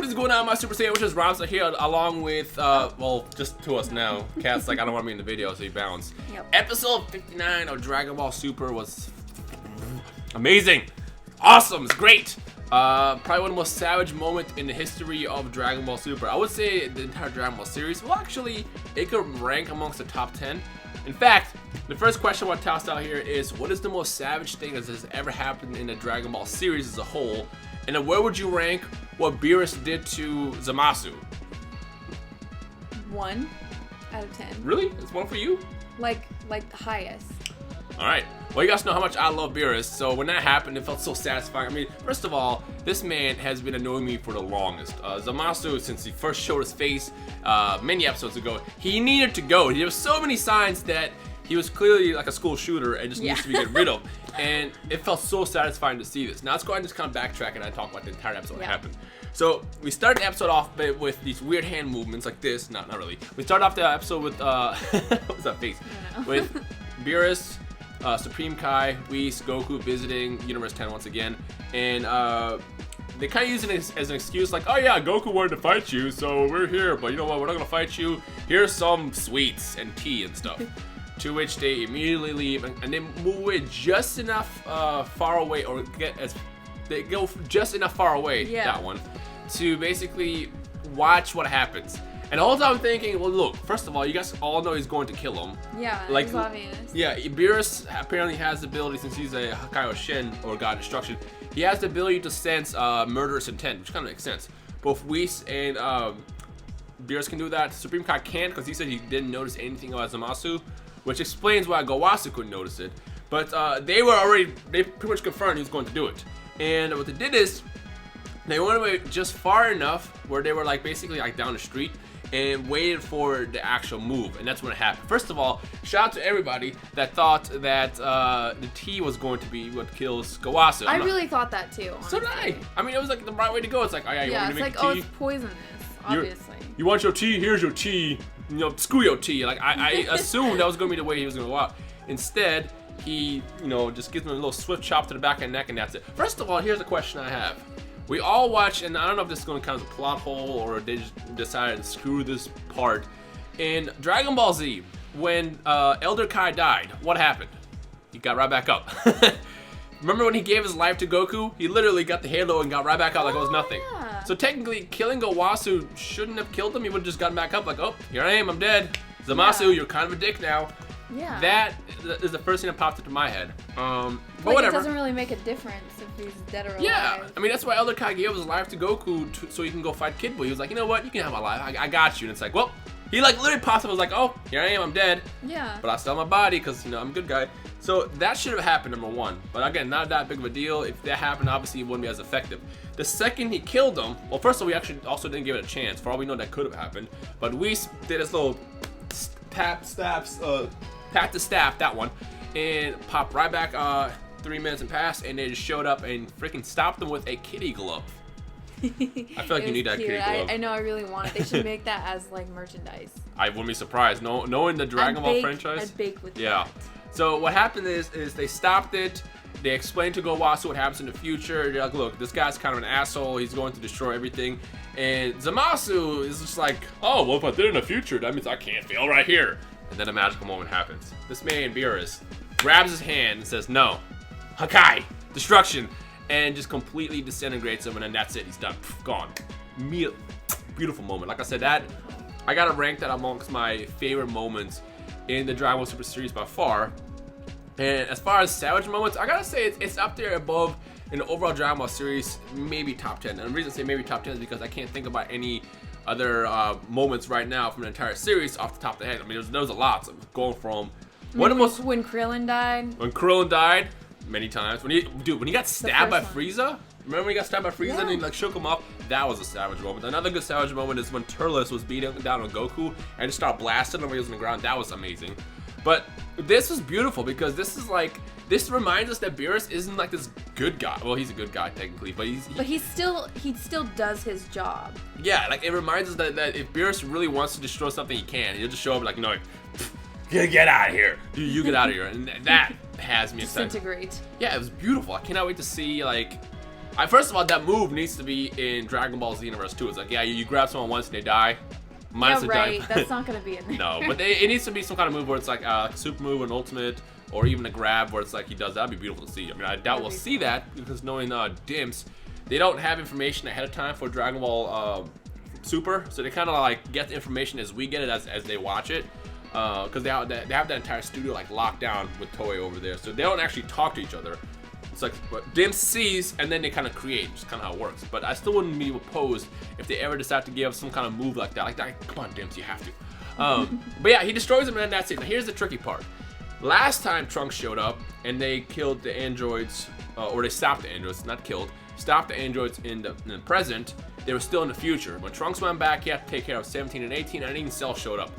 is going on, my Super Saiyan, which is Rhymestyle here, along with, well, just to us now. Cat's like, I don't want to be in the video, so he bounced. Yep. Episode 59 of Dragon Ball Super was amazing. Awesome. It's great. Probably one of the most savage moments in the history of Dragon Ball Super. I would say the entire Dragon Ball series. Well, actually, it could rank amongst the top 10. In fact, the first question I want to toss out here is, what is the most savage thing that has ever happened in the Dragon Ball series as a whole? And then where would you rank what Beerus did to Zamasu? 1 out of 10. Really? It's 1 for you? Like the highest. Alright. Well, you guys know how much I love Beerus, so when that happened, it felt so satisfying. I mean, first of all, this man has been annoying me for the longest. Zamasu, since he first showed his face many episodes ago, he needed to go. There were so many signs that he was clearly like a school shooter and just needs to be get rid of. And it felt so satisfying to see this. Now let's go ahead and just kind of backtrack and I talk about the entire episode that happened. So we started the episode off with these weird hand movements like this. Not really. We started off the episode with what's that face? With Beerus, Supreme Kai, Whis, Goku visiting Universe 10 once again, and they kind of use it as an excuse, like, oh yeah, Goku wanted to fight you, so we're here, but you know what, we're not gonna fight you. Here's some sweets and tea and stuff. To which they immediately leave, and they move away just enough far away, or they go just enough far away, that one, to basically watch what happens. And all the time I'm thinking, well, look, first of all, you guys all know he's going to kill him. Yeah, like, it's obvious. Yeah, Beerus apparently has the ability, since he's a Hakaio Shin, or God Destruction, he has the ability to sense murderous intent, which kind of makes sense. Both Whis and Beerus can do that. Supreme Kai can't, because he said he didn't notice anything about Zamasu, which explains why Gowasu couldn't notice it. But they pretty much confirmed he was going to do it. And what they did is, they went away just far enough where they were like basically like down the street and waited for the actual move, and that's when it happened. First of all, shout out to everybody that thought that the tea was going to be what kills Gowasu. I really thought that too, honestly. So did I. I mean, it was like the right way to go. It's like, oh yeah, you want me to make it's tea? like, oh, it's poisonous, obviously. You want your tea? Here's your tea. You know, screw your tea. Like, I assumed that was going to be the way he was going to go out. Instead, he, just gives him a little swift chop to the back of the neck, and that's it. First of all, here's a question I have. We all watch, and I don't know if this is going to count as a plot hole or they just decided to screw this part. In Dragon Ball Z, when Elder Kai died, what happened? He got right back up. Remember when he gave his life to Goku? He literally got the halo and got right back up like it was nothing. Yeah. So technically, killing Gowasu shouldn't have killed him. He would have just gotten back up like, oh, here I am, I'm dead. Zamasu, you're kind of a dick now. Yeah. That is the first thing that popped into my head. But like, whatever. it doesn't really make a difference if he's dead or alive. Yeah, I mean, that's why Elder Kai gave his life to Goku so he can go fight Kid Buu. He was like, you know what, you can have my life, I got you. And it's like, well, he like literally popped up and was like, oh, here I am, I'm dead. Yeah. But I still have my body because, I'm a good guy. So that should have happened, number one. But again, not that big of a deal. If that happened, obviously it wouldn't be as effective. The second he killed him, well, first of all, we actually also didn't give it a chance. For all we know, that could have happened. But we did this little tap the staff, that one, and popped right back 3 minutes and passed, and they just showed up and freaking stopped them with a kitty glove. I feel like you need that kitty glove. I know, I really want it. They should make that as like merchandise. I wouldn't be surprised. Knowing the Dragon Ball franchise. I'd bake with that. So what happened is they stopped it. They explained to Gowasu what happens in the future. They're like, look, this guy's kind of an asshole. He's going to destroy everything. And Zamasu is just like, oh, well, if I did it in the future, that means I can't fail right here. And then a magical moment happens. This man, Beerus, grabs his hand and says, no, Hakai, destruction, and just completely disintegrates him, and then that's it. He's done. Gone. Beautiful moment. Like I said, that I gotta rank that amongst my favorite moments in the Dragon Ball Super series by far. And as far as savage moments, I gotta say it's up there above in the overall Dragon Ball series, maybe top 10. And the reason I say maybe top 10 is because I can't think about any other moments right now from the entire series off the top of the head. I mean, there was a lot. Going from when Krillin died. When Krillin died, many times. When he got stabbed by Frieza. Remember when he got stabbed by Frieza and he like shook him up? That was a savage moment. Another good savage moment is when Turles was beating down on Goku and just started blasting him when he was on the ground. That was amazing. But this was beautiful because this reminds us that Beerus isn't like this good guy. Well, he's a good guy technically, but he still does his job. Yeah, like it reminds us that if Beerus really wants to destroy something, he can. He'll just show up like, no, get out of here. You get out of here, and that has me excited. Disintegrate. Yeah, it was beautiful. I cannot wait to see like First of all, that move needs to be in Dragon Ball Z universe too. It's like, yeah, you grab someone once and they die. Yeah, right. That's not gonna be in there. No, but it needs to be some kind of move where it's like a super move, an ultimate, or even a grab where it's like he does. That'd be beautiful to see. I mean, I doubt we'll see that because knowing Dimps, they don't have information ahead of time for Dragon Ball Super, so they kind of like get the information as we get it as they watch it. Because they have that entire studio like locked down with Toei over there, so they don't actually talk to each other. It's like Dimps sees and then they kind of create, just kind of how it works. But I still wouldn't be opposed if they ever decide to give some kind of move like that. Like that, come on, Dimps, you have to. But yeah, he destroys him and then that's it. Now here's the tricky part. Last time Trunks showed up and they killed the androids, or they stopped the androids, not killed, stopped the androids in the present. They were still in the future. When Trunks went back, he had to take care of 17 and 18, and even Cell showed up.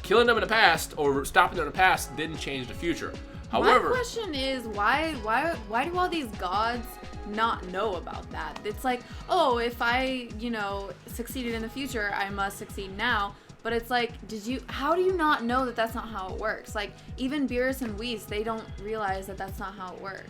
Killing them in the past or stopping them in the past didn't change the future. However, my question is why do all these gods not know about that? It's like, oh, if I, succeeded in the future, I must succeed now. But it's like, how do you not know that that's not how it works? Like, even Beerus and Whis, they don't realize that that's not how it works.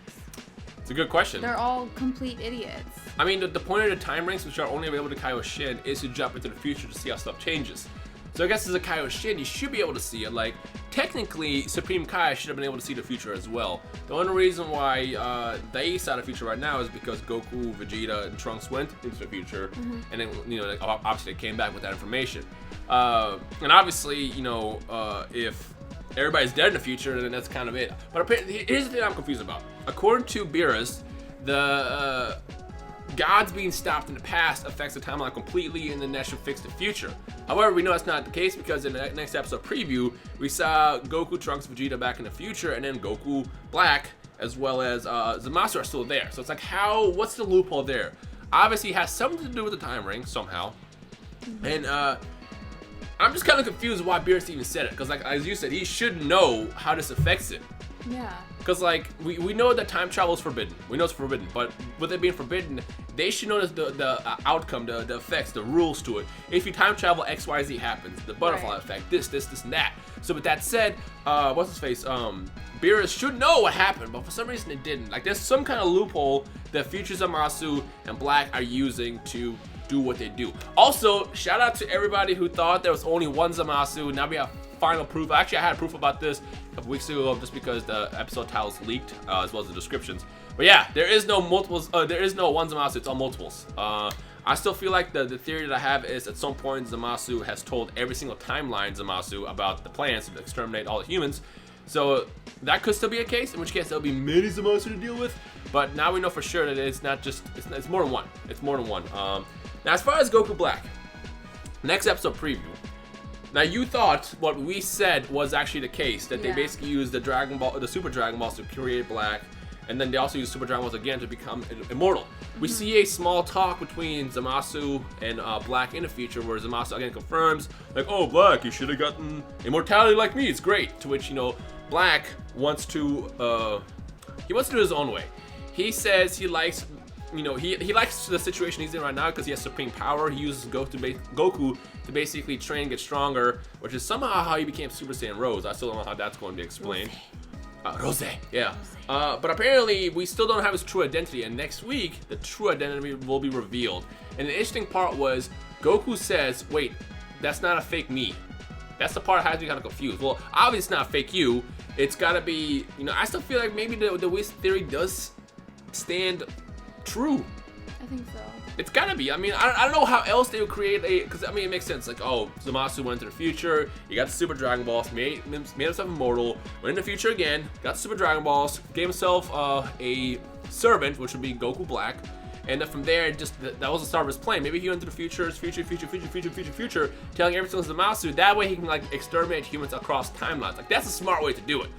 It's a good question. They're all complete idiots. I mean, the point of the time rings, which are only available to Kaioshin, is to jump into the future to see how stuff changes. So I guess as a Kaioshin, you should be able to see it. Like, technically, Supreme Kai should have been able to see the future as well. The only reason why they saw the future right now is because Goku, Vegeta, and Trunks went into the future, and then, obviously they came back with that information. And obviously, if everybody's dead in the future, then that's kind of it. But apparently, here's the thing I'm confused about. According to Beerus, the gods being stopped in the past affects the timeline completely, and then that should fix the future. However, we know that's not the case because in the next episode preview, we saw Goku, Trunks, Vegeta back in the future, and then Goku, Black, as well as Zamasu are still there. So it's like, what's the loophole there? Obviously, it has something to do with the time ring somehow. And I'm just kind of confused why Beerus even said it, because like as you said, he should know how this affects it. Yeah. Because like we know that time travel is forbidden. We know it's forbidden, but with it being forbidden, they should notice the outcome, the effects, the rules to it. If you time travel, X, Y, Z happens. The butterfly effect, this, and that. So with that said, what's his face? Beerus should know what happened, but for some reason it didn't. Like there's some kind of loophole that Future Zamasu and Black are using to do what they do. Also, shout out to everybody who thought there was only one Zamasu. Now we have final proof. Actually, I had proof about this a couple weeks ago just because the episode titles leaked as well as the descriptions. But yeah, there is no multiples. There is no one Zamasu. It's all multiples. I still feel like the theory that I have is at some point Zamasu has told every single timeline Zamasu about the plans to exterminate all the humans. So that could still be a case, in which case there'll be many Zamasu to deal with. But now we know for sure that it's not just, it's more than one. It's more than one. Now as far as Goku Black, next episode preview. Now you thought what we said was actually the case, that they basically used the Super Dragon Balls to create Black, and then they also use Super Dragon Balls again to become immortal. We see a small talk between Zamasu and Black in the future, where Zamasu again confirms, like, oh Black, you should have gotten immortality like me, it's great. To which, Black wants to, he wants to do it his own way. He says he likes, he likes the situation he's in right now because he has supreme power. He uses Goku to basically train, get stronger, which is somehow how he became Super Saiyan Rose. I still don't know how that's going to be explained. Rose, yeah. But apparently we still don't have his true identity, and next week the true identity will be revealed. And the interesting part was Goku says, wait, that's not a fake me. That's the part that has me kind of confused. Well, obviously it's not fake you. It's gotta be, I still feel like maybe the Whis theory does stand true. I think so. It's gotta be. I mean, I don't know how else they would create because I mean, it makes sense. Like, oh, Zamasu went into the future, you got the Super Dragon Balls, made himself immortal, went in the future again, got Super Dragon Balls, gave himself a servant, which would be Goku Black, and then from there, that was the start of his plan. Maybe he went to the future, telling everything to Zamasu. That way he can like exterminate humans across timelines. Like that's a smart way to do it.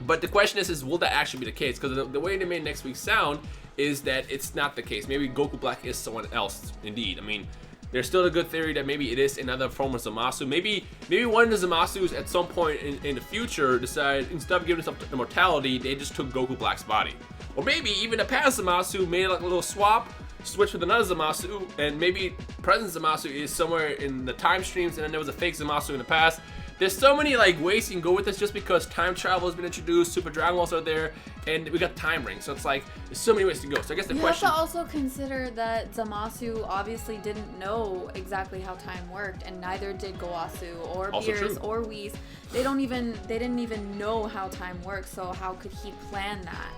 But the question is will that actually be the case? Because the way they made next week sound is that it's not the case. Maybe Goku Black is someone else, indeed. I mean, there's still a good theory that maybe it is another form of Zamasu. Maybe one of the Zamasus at some point in the future decide, instead of giving himself immortality, they just took Goku Black's body. Or maybe even a past Zamasu made like a little swap, switched with another Zamasu, and maybe present Zamasu is somewhere in the time streams, and then there was a fake Zamasu in the past. there's so many like ways you can go with this just because time travel has been introduced, Super Dragon Balls are there, and we got time rings. So it's like there's so many ways to go. So I guess the question. You have to also consider that Zamasu obviously didn't know exactly how time worked, and neither did Gowasu or Beerus or Whis. They didn't even know how time works. So how could he plan that?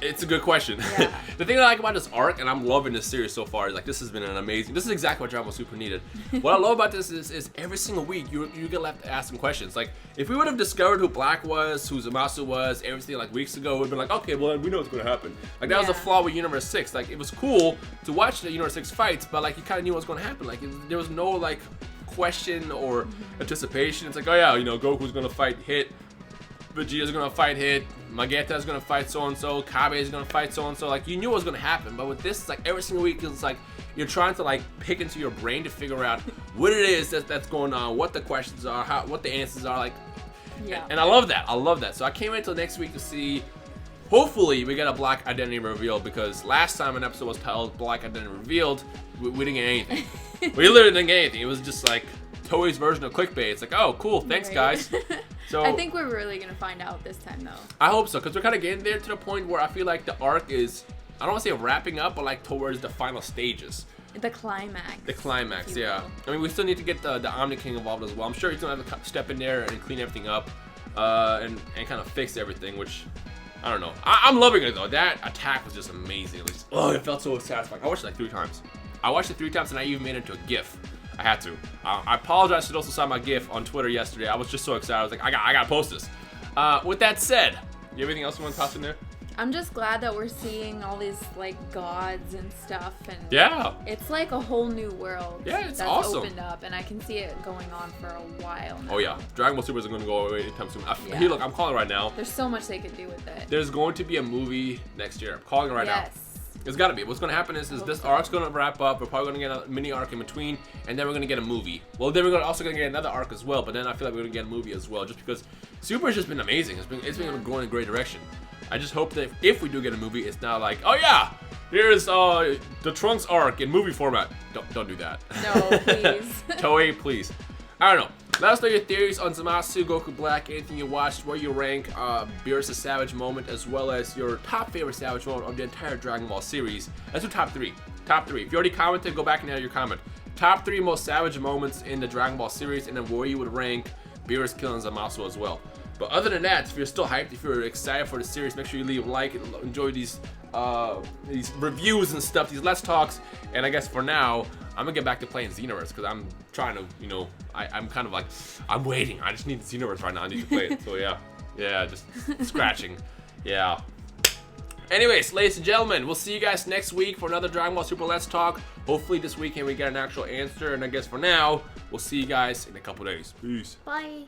It's a good question. Yeah. The thing that I like about this arc, and I'm loving this series so far, is like this has been an amazing. This is exactly what Dragon Ball Super needed. What I love about this is every single week you get left to ask some questions. Like if we would have discovered who Black was, who Zamasu was, everything like weeks ago, we'd been like, okay, well we know what's going to happen. Like that was a flaw with Universe 6. Like it was cool to watch the Universe 6 fights, but like you kind of knew what was going to happen. Like there was no like question or anticipation. It's like, oh yeah, Goku's going to fight Hit. Vegeta's gonna fight Hit, Mageta's gonna fight so-and-so, Kabe's gonna fight so-and-so. Like, you knew what was gonna happen, but with this, it's like every single week, it's like you're trying to like pick into your brain to figure out what it is that's going on, what the questions are, what the answers are, like. Yeah. And I love that. So I can't wait till next week to see. Hopefully, we get a Black identity revealed, because last time an episode was titled Black Identity Revealed, we didn't get anything. We literally didn't get anything. It was just like Toei's version of clickbait. It's like, oh, cool, thanks, guys. So I think we're really gonna find out this time, though. I hope so, because we're kind of getting there to the point where I feel like the arc is, I don't want to say wrapping up, but like towards the final stages. The climax. The climax, yeah. I mean, we still need to get the Omni King involved as well. I'm sure he's gonna have to step in there and clean everything up, and kind of fix everything, which I don't know. I'm loving it though. That attack was just amazing. It felt so satisfying. I watched it like 3 times. I watched it 3 times, and I even made it into a GIF. I had to. I apologize to those who saw my GIF on Twitter yesterday. I was just so excited. I was like, I gotta post this. With that said, you have anything else you want to toss in there? I'm just glad that we're seeing all these like gods and stuff, and yeah, it's like a whole new world. Yeah, it's that's awesome. Opened up, and I can see it going on for a while now. Oh yeah, Dragon Ball Super isn't going to go away anytime soon. Yeah. Here, look, I'm calling it right now. There's so much they could do with it. There's going to be a movie next year. I'm calling it right now. It's got to be. What's going to happen is this arc's going to wrap up. We're probably going to get a mini arc in between, and then we're going to get a movie. Well, then we're also going to get another arc as well, but then I feel like we're going to get a movie as well, just because Super's just been amazing. It's been going in a great direction. I just hope that if we do get a movie, it's not like, oh yeah, here's the Trunks arc in movie format. Don't do that. No, please. Toei, please. I don't know. Let us know your theories on Zamasu, Goku Black, anything you watched, where you rank Beerus' Savage moment, as well as your top favorite Savage moment of the entire Dragon Ball series. Let's do top 3. Top 3. If you already commented, go back and add your comment. Top 3 most Savage moments in the Dragon Ball series, and then where you would rank Beerus killing Zamasu as well. But other than that, if you're still hyped, if you're excited for the series, make sure you leave a like and enjoy these reviews and stuff, these Let's Talks. And I guess for now, I'm gonna get back to playing Xenoverse, because I'm trying to, I'm kind of like, I'm waiting. I just need Xenoverse right now. I need to play it. So yeah, just scratching. Yeah. Anyways, ladies and gentlemen, we'll see you guys next week for another Dragon Ball Super Let's Talk. Hopefully this weekend we get an actual answer. And I guess for now, we'll see you guys in a couple days. Peace. Bye.